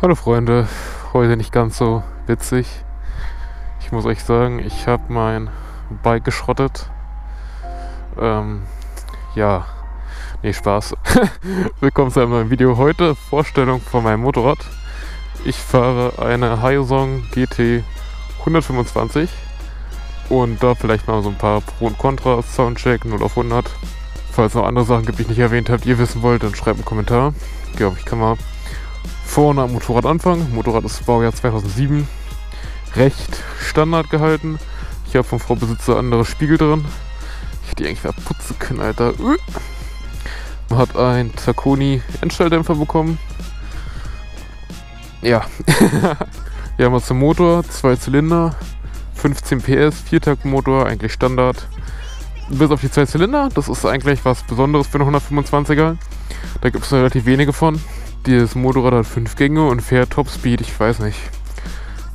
Hallo Freunde, heute nicht ganz so witzig. Ich muss euch sagen, ich habe mein Bike geschrottet. Ja, nee, Spaß. Willkommen zu einem neuen Video. Heute Vorstellung von meinem Motorrad. Ich fahre eine Hyosung GT 125 und da vielleicht mal so ein paar Pro und Kontras, Soundcheck 0 auf 100. Falls es noch andere Sachen gibt, die ich nicht erwähnt habe, die ihr wissen wollt, dann schreibt einen Kommentar. Ich glaube, ich kann mal vorne am Motorrad anfangen. Motorrad ist Baujahr 2007. Recht Standard gehalten. Ich habe vom Vorbesitzer andere Spiegel drin. Ich hätte die eigentlich verputzen können, Alter. Man hat einen Taconi Endstelldämpfer bekommen. Ja. Hier haben wir zum Motor, 2 Zylinder, 15 PS, 4-Takt-Motor, eigentlich Standard. Bis auf die 2 Zylinder, das ist eigentlich was Besonderes für eine 125er. Da gibt es relativ wenige von. Dieses Motorrad hat 5 Gänge und fährt Topspeed, ich weiß nicht.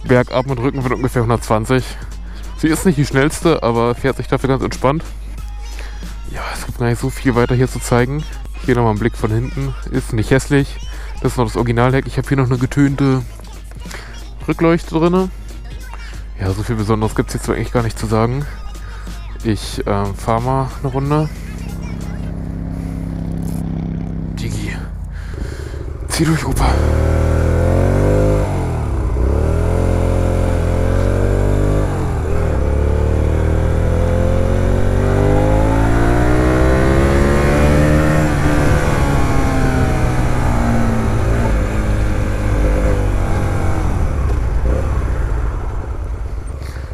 Bergab mit Rückenwind ungefähr 120. Sie ist nicht die schnellste, aber fährt sich dafür ganz entspannt. Ja, es gibt gar nicht so viel weiter hier zu zeigen. Hier nochmal ein Blick von hinten. Ist nicht hässlich. Das ist noch das Originalheck. Ich habe hier noch eine getönte Rückleuchte drin. Ja, so viel Besonderes gibt es jetzt eigentlich gar nicht zu sagen. Ich fahre mal eine Runde. Digi. Zieh durch, Opa.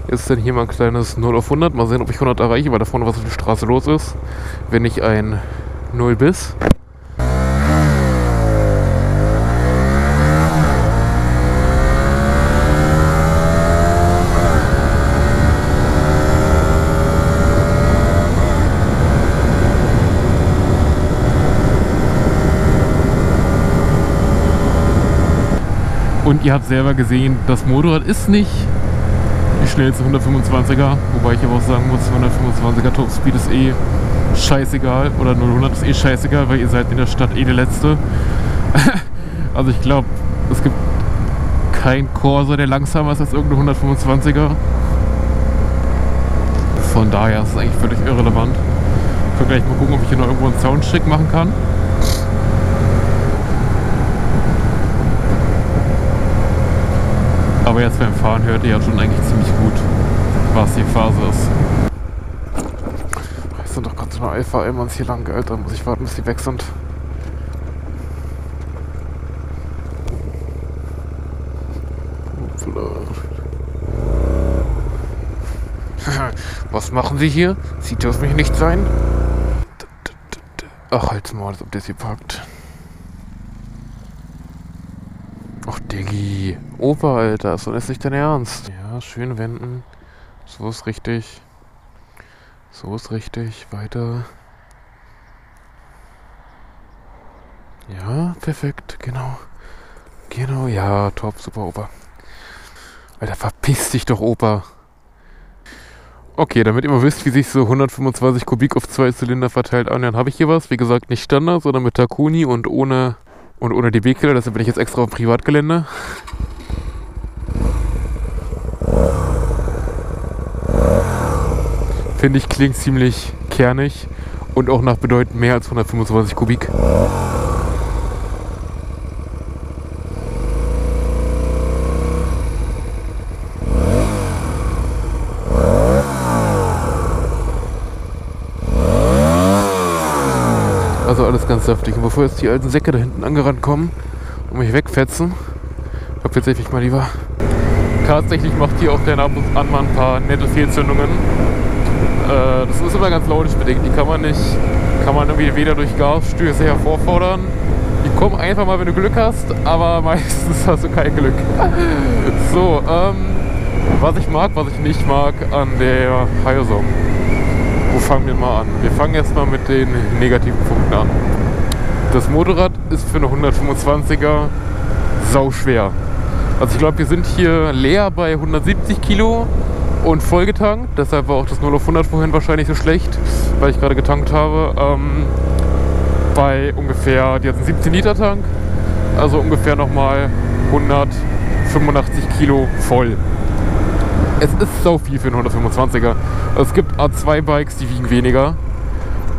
Ist denn hier mal ein kleines 0 auf 100. Mal sehen, ob ich 100 erreiche, weil da vorne was auf der Straße los ist. Wenn ich ein 0 bis. Und ihr habt selber gesehen, das Motorrad ist nicht die schnellste 125er, wobei ich aber auch sagen muss, 125er Topspeed ist eh scheißegal, oder 0-100 ist eh scheißegal, weil ihr seid in der Stadt eh der Letzte. Also ich glaube, es gibt keinen Corsa, der langsamer ist als irgendeine 125er. Von daher ist es eigentlich völlig irrelevant. Ich kann gleich mal gucken, ob ich hier noch irgendwo einen Soundcheck machen kann. Aber jetzt beim Fahren hört ihr ja schon eigentlich ziemlich gut, was die Phase ist. Es sind doch gerade so eine Alpha-Elmans hier lang, Alter. Muss ich warten, bis die weg sind. Was machen Sie hier? Sie dürfen mich nicht sein. Ach, halt's mal, als ob das hier packt. Ach, Diggi. Opa, Alter, so ist nicht dein Ernst. Ja, schön wenden. So ist richtig. So ist richtig. Weiter. Ja, perfekt. Genau. Genau, ja, top, super, Opa. Alter, verpiss dich doch, Opa. Okay, damit ihr mal wisst, wie sich so 125 Kubik auf 2 Zylinder verteilt anhören, habe ich hier was. Wie gesagt, nicht Standard, sondern mit Taconi und ohne DB-Killer. Deshalb bin ich jetzt extra auf Privatgelände. Finde ich, klingt ziemlich kernig und auch nach bedeutend mehr als 125 Kubik. Also alles ganz saftig. Und bevor jetzt die alten Säcke da hinten angerannt kommen und mich wegfetzen, verpetze ich mal lieber. Tatsächlich macht hier auch der ab und an mal ein paar nette Fehlzündungen. Das ist immer ganz launisch bedingt. Die kann man irgendwie weder durch Gasstöße hervorfordern. Die kommen einfach mal, wenn du Glück hast, aber meistens hast du kein Glück. So, was ich mag, was ich nicht mag an der Hyosung. Wo fangen wir mal an? Wir fangen jetzt mal mit den negativen Punkten an. Das Motorrad ist für eine 125er sauschwer. Also ich glaube, wir sind hier leer bei 170 Kilo und vollgetankt. Deshalb war auch das 0 auf 100 vorhin wahrscheinlich so schlecht, weil ich gerade getankt habe. Bei ungefähr, die hat einen 17 Liter Tank, also ungefähr nochmal 185 Kilo voll. Es ist so viel für einen 125er. Also es gibt A2-Bikes, die wiegen weniger.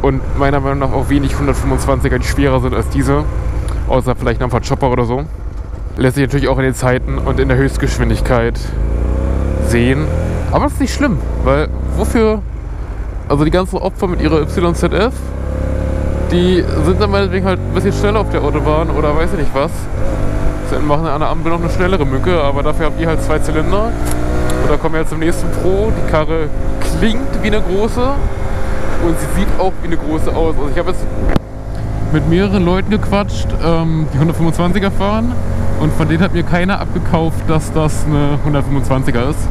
Und meiner Meinung nach auch wenig 125er, die schwerer sind als diese. Außer vielleicht ein paar Chopper oder so. Lässt sich natürlich auch in den Zeiten und in der Höchstgeschwindigkeit sehen. Aber das ist nicht schlimm, weil wofür... Also die ganzen Opfer mit ihrer YZF, die sind dann meinetwegen halt ein bisschen schneller auf der Autobahn oder weiß ich nicht was. Dann machen an der Ampel noch eine schnellere Mücke, aber dafür habt ihr halt 2 Zylinder. Und da kommen wir jetzt zum nächsten Pro. Die Karre klingt wie eine große und sie sieht auch wie eine große aus. Also ich habe jetzt mit mehreren Leuten gequatscht, die 125er fahren, und von denen hat mir keiner abgekauft, dass das eine 125er ist.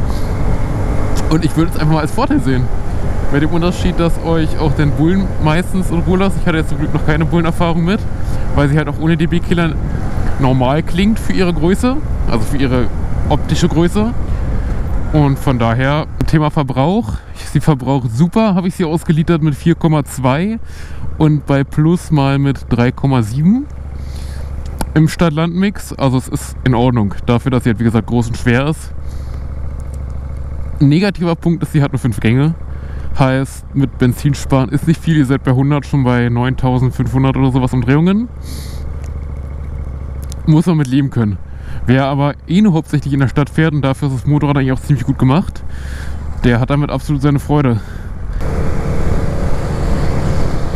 Und ich würde es einfach mal als Vorteil sehen. Bei dem Unterschied, dass euch auch den Bullen meistens in Ruhe lasst. Ich hatte jetzt zum Glück noch keine Bullenerfahrung mit, weil sie halt auch ohne DB-Killer normal klingt für ihre Größe, also für ihre optische Größe. Und von daher, Thema Verbrauch. Sie verbraucht super, habe ich sie ausgeliefert mit 4,2 und bei Plus mal mit 3,7 im Stadt-Land-Mix. Also es ist in Ordnung, dafür, dass sie halt wie gesagt groß und schwer ist. Ein negativer Punkt ist, sie hat nur 5 Gänge. Heißt, mit Benzin sparen ist nicht viel. Ihr seid bei 100 schon bei 9500 oder sowas Umdrehungen. Muss man mit leben können. Wer aber nur hauptsächlich in der Stadt fährt, und dafür ist das Motorrad eigentlich auch ziemlich gut gemacht, der hat damit absolut seine Freude.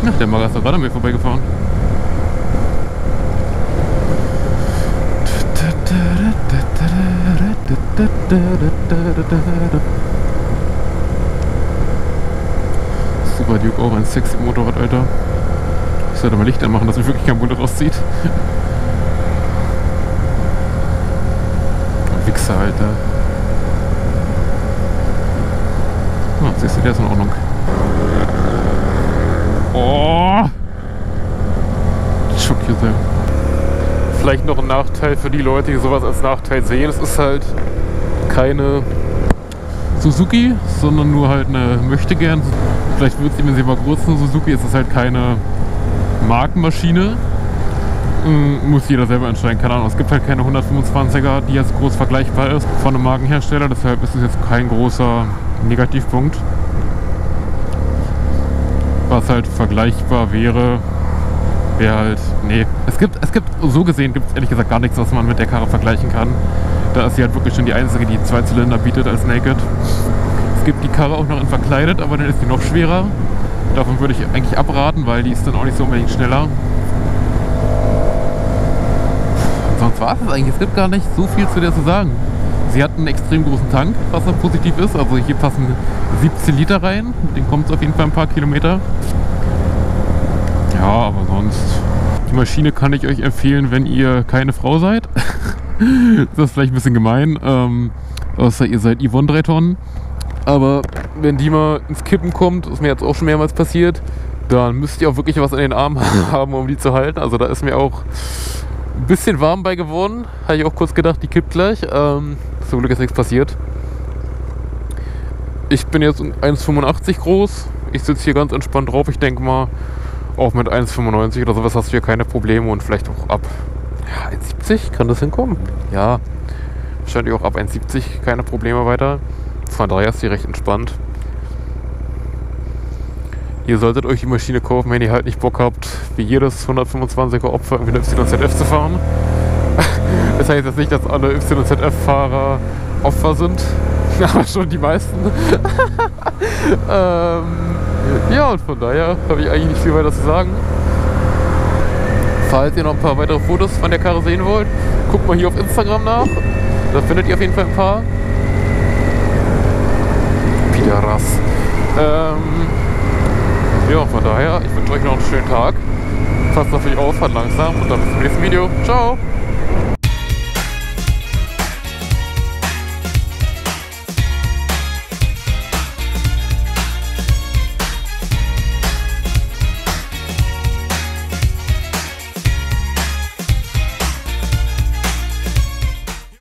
Ach, der Mager ist da gerade an mir vorbeigefahren. Super Duke, auch ein sexy Motorrad, Alter. Ich sollte mal Licht anmachen, dass mich wirklich kein Bullet rauszieht. Wichser, Alter. Ah, siehst du, der ist in Ordnung. Oh! Schock hier sehr. Vielleicht noch ein Nachteil für die Leute, die sowas als Nachteil sehen. Es ist halt keine Suzuki, sondern nur halt eine möchtegern. Vielleicht wird es ihm sehr groß eine Suzuki. Es ist halt keine Markenmaschine. Muss jeder selber entscheiden, keine Ahnung. Es gibt halt keine 125er, die jetzt groß vergleichbar ist von einem Markenhersteller. Deshalb ist es jetzt kein großer Negativpunkt. Was halt vergleichbar wäre, wäre halt, nee. Es gibt so gesehen, gibt es ehrlich gesagt gar nichts, was man mit der Karre vergleichen kann. Da ist sie halt wirklich schon die einzige, die 2 Zylinder bietet als Naked. Es gibt die Karre auch noch in verkleidet, aber dann ist die noch schwerer. Davon würde ich eigentlich abraten, weil die ist dann auch nicht so unbedingt schneller. Sonst war es eigentlich. Es gibt gar nicht so viel zu der zu sagen. Sie hat einen extrem großen Tank, was noch positiv ist. Also hier passen 17 Liter rein. Mit denen kommt es auf jeden Fall ein paar Kilometer. Ja, aber sonst... Die Maschine kann ich euch empfehlen, wenn ihr keine Frau seid. Das ist vielleicht ein bisschen gemein. Außer ihr seid Yvonne 3 Tonnen. Aber wenn die mal ins Kippen kommt, ist mir jetzt auch schon mehrmals passiert, dann müsst ihr auch wirklich was an den Armen haben, um die zu halten. Also da ist mir auch ein bisschen warm bei geworden. Habe ich auch kurz gedacht, die kippt gleich. Zum Glück ist nichts passiert. Ich bin jetzt 1,85 groß. Ich sitze hier ganz entspannt drauf. Ich denke mal, auch mit 1,95 oder sowas hast du hier keine Probleme. Und vielleicht auch ab 1,70 kann das hinkommen. Ja, wahrscheinlich auch ab 1,70 keine Probleme weiter. Von daher ist die recht entspannt. Ihr solltet euch die Maschine kaufen, wenn ihr halt nicht Bock habt, wie jedes 125er Opfer irgendwie eine YZF zu fahren. Das heißt jetzt nicht, dass alle YZF-Fahrer Opfer sind, aber schon die meisten. Ja, und von daher habe ich eigentlich nicht viel weiter zu sagen. Falls ihr noch ein paar weitere Fotos von der Karre sehen wollt, guckt mal hier auf Instagram nach. Da findet ihr auf jeden Fall ein paar. Pideras. Ja, von daher, ich wünsche euch noch einen schönen Tag. Passt auf euch auf, fahrt langsam und dann bis zum nächsten Video. Ciao!